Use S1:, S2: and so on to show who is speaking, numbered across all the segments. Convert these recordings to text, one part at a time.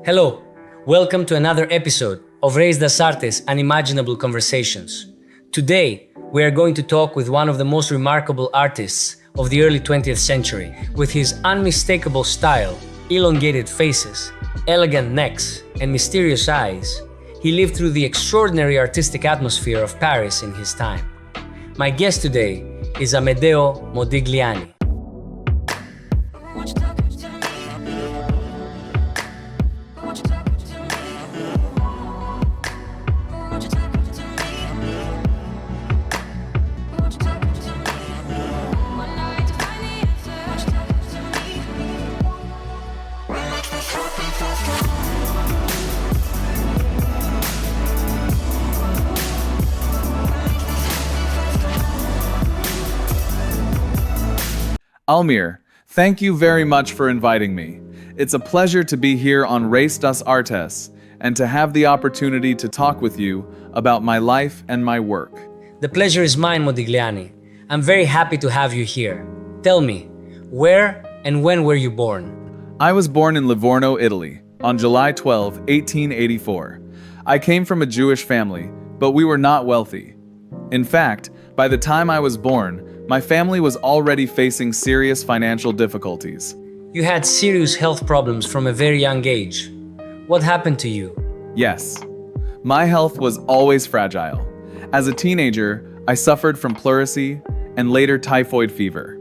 S1: Hello, welcome to another episode of Reis das Artes Unimaginable Conversations. Today, we are going to talk with one of the most remarkable artists of the early 20th century. With his unmistakable style, elongated faces, elegant necks, and mysterious eyes, he lived through the extraordinary artistic atmosphere of Paris in his time. My guest today is Amedeo Modigliani.
S2: Almir, thank you very much for inviting me. It's a pleasure to be here on Reis das Artes and to have the opportunity to talk with you about my life and my work.
S1: The pleasure is mine, Modigliani. I'm very happy to have you here. Tell me, where and when were you born?
S2: I was born in Livorno, Italy, on July 12, 1884. I came from a Jewish family, but we were not wealthy. In fact, by the time I was born, my family was already facing serious financial difficulties.
S1: You had serious health problems from a very young age. What happened to you?
S2: Yes, my health was always fragile. As a teenager, I suffered from pleurisy and later typhoid fever.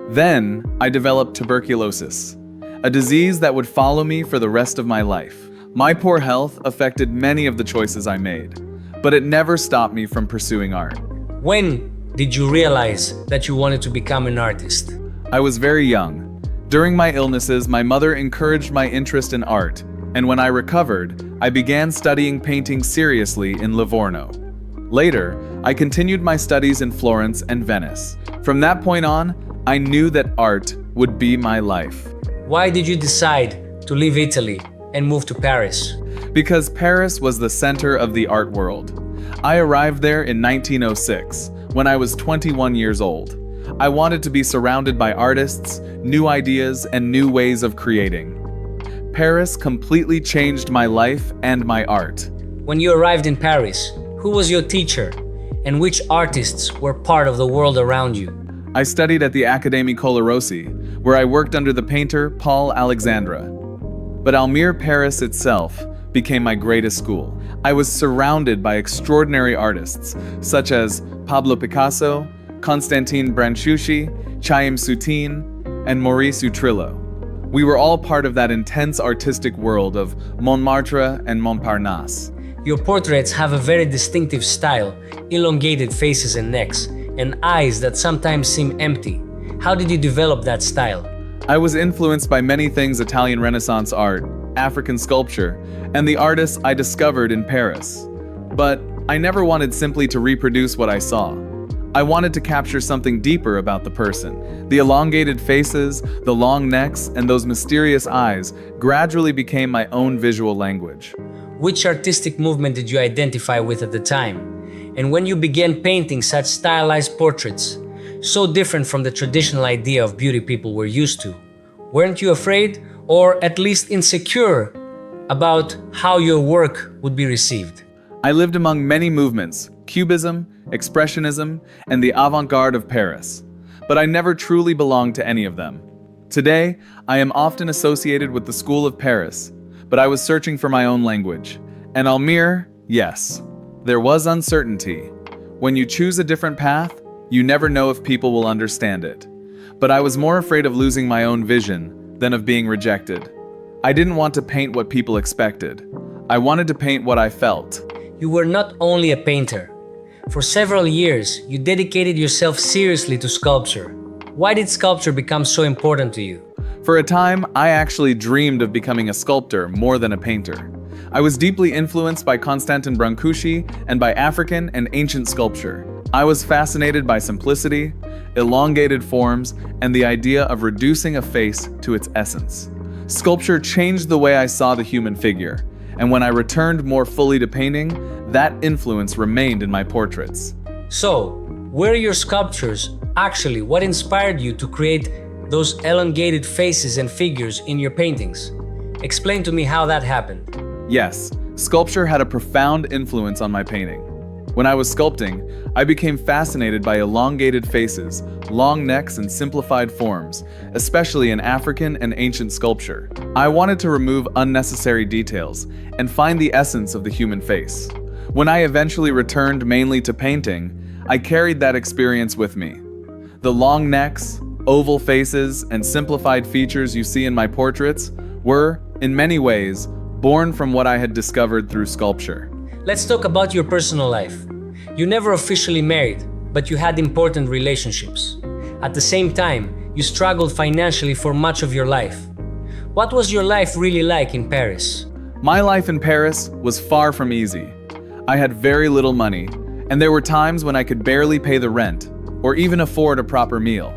S2: Then, I developed tuberculosis, a disease that would follow me for the rest of my life. My poor health affected many of the choices I made, but it never stopped me from pursuing art.
S1: When did you realize that you wanted to become an artist?
S2: I was very young. During my illnesses, my mother encouraged my interest in art, and when I recovered, I began studying painting seriously in Livorno. Later, I continued my studies in Florence and Venice. From that point on, I knew that art would be my life.
S1: Why did you decide to leave Italy and move to Paris?
S2: Because Paris was the center of the art world. I arrived there in 1906, when I was 21 years old. I wanted to be surrounded by artists, new ideas, and new ways of creating. Paris completely changed my life and my art.
S1: When you arrived in Paris, who was your teacher, and which artists were part of the world around you?
S2: I studied at the Académie Colarossi, where I worked under the painter Paul Alexandre. But Almir, Paris itself became my greatest school. I was surrounded by extraordinary artists, such as Pablo Picasso, Constantin Brancusi, Chaim Soutine, and Maurice Utrillo. We were all part of that intense artistic world of Montmartre and Montparnasse.
S1: Your portraits have a very distinctive style, elongated faces and necks, and eyes that sometimes seem empty. How did you develop that style?
S2: I was influenced by many things: Italian Renaissance art, African sculpture, and the artists I discovered in Paris. But I never wanted simply to reproduce what I saw. I wanted to capture something deeper about the person. The elongated faces, the long necks, and those mysterious eyes gradually became my own visual language.
S1: Which artistic movement did you identify with at the time? And when you began painting such stylized portraits, so different from the traditional idea of beauty people were used to, weren't you afraid, or at least insecure, about how your work would be received?
S2: I lived among many movements: Cubism, Expressionism, and the avant-garde of Paris. But I never truly belonged to any of them. Today, I am often associated with the School of Paris, but I was searching for my own language. And Almir, yes, there was uncertainty. When you choose a different path, you never know if people will understand it. But I was more afraid of losing my own vision than of being rejected. I didn't want to paint what people expected. I wanted to paint what I felt.
S1: You were not only a painter. For several years, you dedicated yourself seriously to sculpture. Why did sculpture become so important to you?
S2: For a time, I actually dreamed of becoming a sculptor more than a painter. I was deeply influenced by Constantin Brancusi and by African and ancient sculpture. I was fascinated by simplicity, elongated forms, and the idea of reducing a face to its essence. Sculpture changed the way I saw the human figure, and when I returned more fully to painting, that influence remained in my portraits.
S1: So, were your sculptures actually what inspired you to create those elongated faces and figures in your paintings? Explain to me how that happened.
S2: Yes, sculpture had a profound influence on my painting. When I was sculpting, I became fascinated by elongated faces, long necks, and simplified forms, especially in African and ancient sculpture. I wanted to remove unnecessary details and find the essence of the human face. When I eventually returned mainly to painting, I carried that experience with me. The long necks, oval faces, and simplified features you see in my portraits were, in many ways, born from what I had discovered through sculpture.
S1: Let's talk about your personal life. You never officially married, but you had important relationships. At the same time, you struggled financially for much of your life. What was your life really like in Paris?
S2: My life in Paris was far from easy. I had very little money, and there were times when I could barely pay the rent, or even afford a proper meal.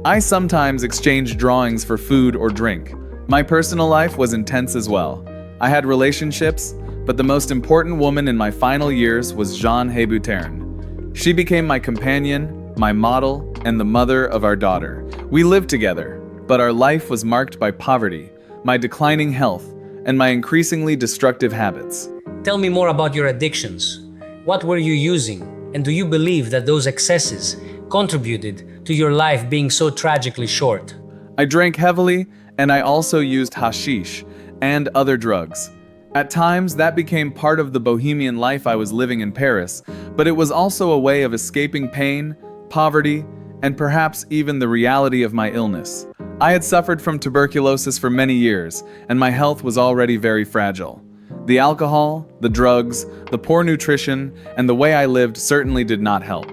S2: I sometimes exchanged drawings for food or drink. My personal life was intense as well. I had relationships, but the most important woman in my final years was Jeanne Hebuterne. She became my companion, my model, and the mother of our daughter. We lived together, but our life was marked by poverty, my declining health, and my increasingly destructive habits.
S1: Tell me more about your addictions. What were you using? And do you believe that those excesses contributed to your life being so tragically short?
S2: I drank heavily, and I also used hashish and other drugs. At times, that became part of the bohemian life I was living in Paris, but it was also a way of escaping pain, poverty, and perhaps even the reality of my illness. I had suffered from tuberculosis for many years, and my health was already very fragile. The alcohol, the drugs, the poor nutrition, and the way I lived certainly did not help.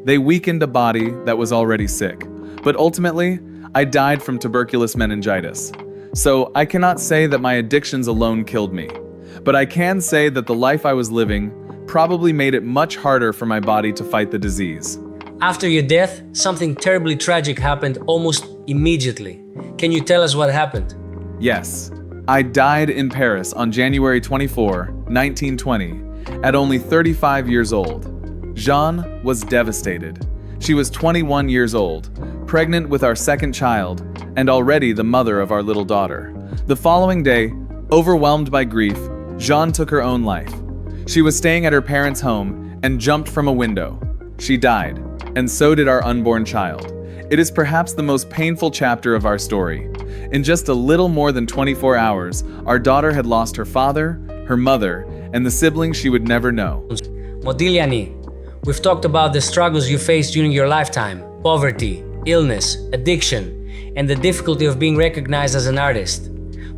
S2: They weakened a body that was already sick, but ultimately, I died from tuberculous meningitis. So I cannot say that my addictions alone killed me, but I can say that the life I was living probably made it much harder for my body to fight the disease.
S1: After your death, something terribly tragic happened almost immediately. Can you tell us what happened?
S2: Yes, I died in Paris on January 24, 1920, at only 35 years old. Jeanne was devastated. She was 21 years old, pregnant with our second child, and already the mother of our little daughter. The following day, overwhelmed by grief, Jeanne took her own life. She was staying at her parents' home and jumped from a window. She died, and so did our unborn child. It is perhaps the most painful chapter of our story. In just a little more than 24 hours, our daughter had lost her father, her mother, and the siblings she would never know.
S1: Modigliani, we've talked about the struggles you faced during your lifetime: poverty, illness, addiction, and the difficulty of being recognized as an artist.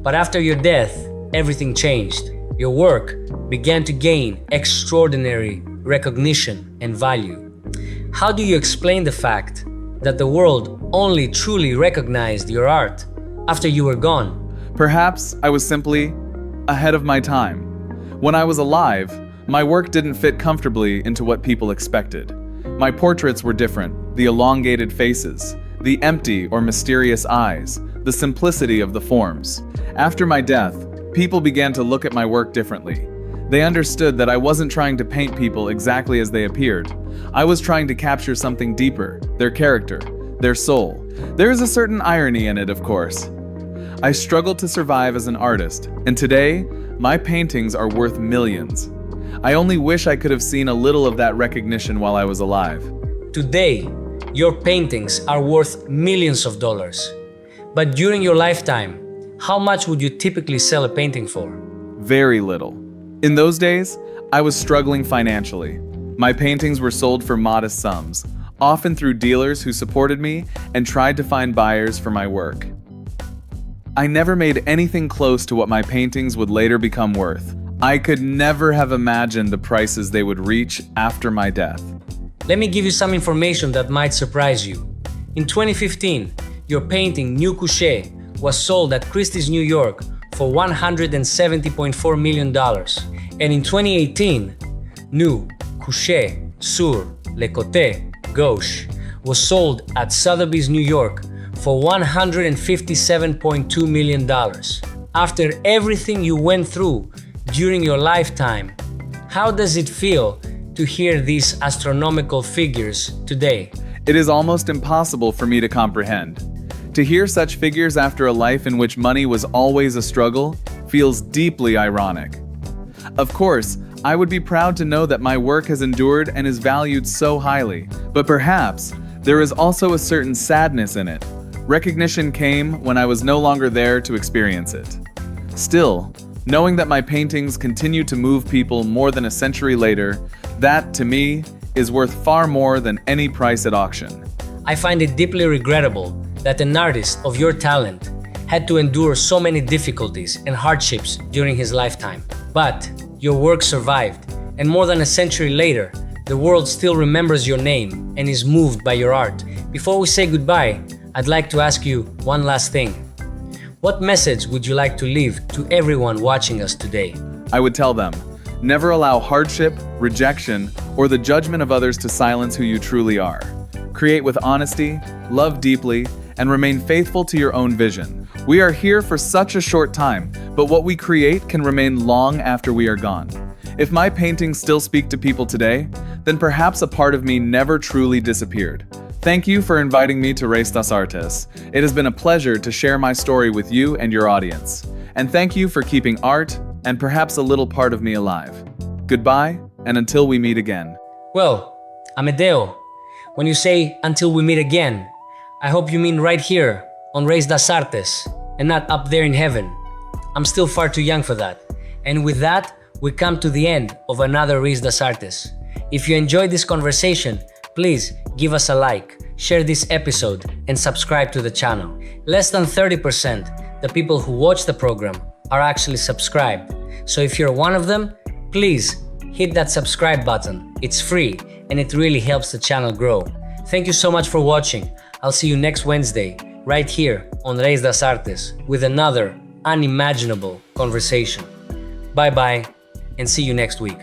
S1: But after your death, everything changed. Your work began to gain extraordinary recognition and value. How do you explain the fact that the world only truly recognized your art after you were gone?
S2: Perhaps I was simply ahead of my time. When I was alive, my work didn't fit comfortably into what people expected. My portraits were different: the elongated faces, the empty or mysterious eyes, the simplicity of the forms. After my death, people began to look at my work differently. They understood that I wasn't trying to paint people exactly as they appeared. I was trying to capture something deeper: their character, their soul. There is a certain irony in it, of course. I struggled to survive as an artist, and today, my paintings are worth millions. I only wish I could have seen a little of that recognition while I was alive.
S1: Today, your paintings are worth millions of dollars. But during your lifetime, how much would you typically sell a painting for?
S2: Very little. In those days, I was struggling financially. My paintings were sold for modest sums, often through dealers who supported me and tried to find buyers for my work. I never made anything close to what my paintings would later become worth. I could never have imagined the prices they would reach after my death.
S1: Let me give you some information that might surprise you. In 2015, your painting New Couché was sold at Christie's New York for $170.4 million. And in 2018, New Couché sur le côté gauche was sold at Sotheby's New York for $157.2 million. After everything you went through during your lifetime, how does it feel to hear these astronomical figures today?
S2: It is almost impossible for me to comprehend. To hear such figures after a life in which money was always a struggle feels deeply ironic. Of course, I would be proud to know that my work has endured and is valued so highly, but perhaps there is also a certain sadness in it. Recognition came when I was no longer there to experience it. Still, knowing that my paintings continue to move people more than a century later, that, to me, is worth far more than any price at auction.
S1: I find it deeply regrettable that an artist of your talent had to endure so many difficulties and hardships during his lifetime. But your work survived, and more than a century later, the world still remembers your name and is moved by your art. Before we say goodbye, I'd like to ask you one last thing. What message would you like to leave to everyone watching us today?
S2: I would tell them, never allow hardship, rejection, or the judgment of others to silence who you truly are. Create with honesty, love deeply, and remain faithful to your own vision. We are here for such a short time, but what we create can remain long after we are gone. If my paintings still speak to people today, then perhaps a part of me never truly disappeared. Thank you for inviting me to Race das Artes. It has been a pleasure to share my story with you and your audience. And thank you for keeping art and perhaps a little part of me alive. Goodbye, and until we meet again.
S1: Well, Amedeo, when you say until we meet again, I hope you mean right here on Race das Artes and not up there in heaven. I'm still far too young for that. And with that, we come to the end of another Race das Artes. If you enjoyed this conversation, please give us a like, share this episode, and subscribe to the channel. Less than 30% the people who watch the program are actually subscribed. So if you're one of them, please hit that subscribe button. It's free and it really helps the channel grow. Thank you so much for watching. I'll see you next Wednesday, right here on Race das Artes, with another unimaginable conversation. Bye bye, and see you next week.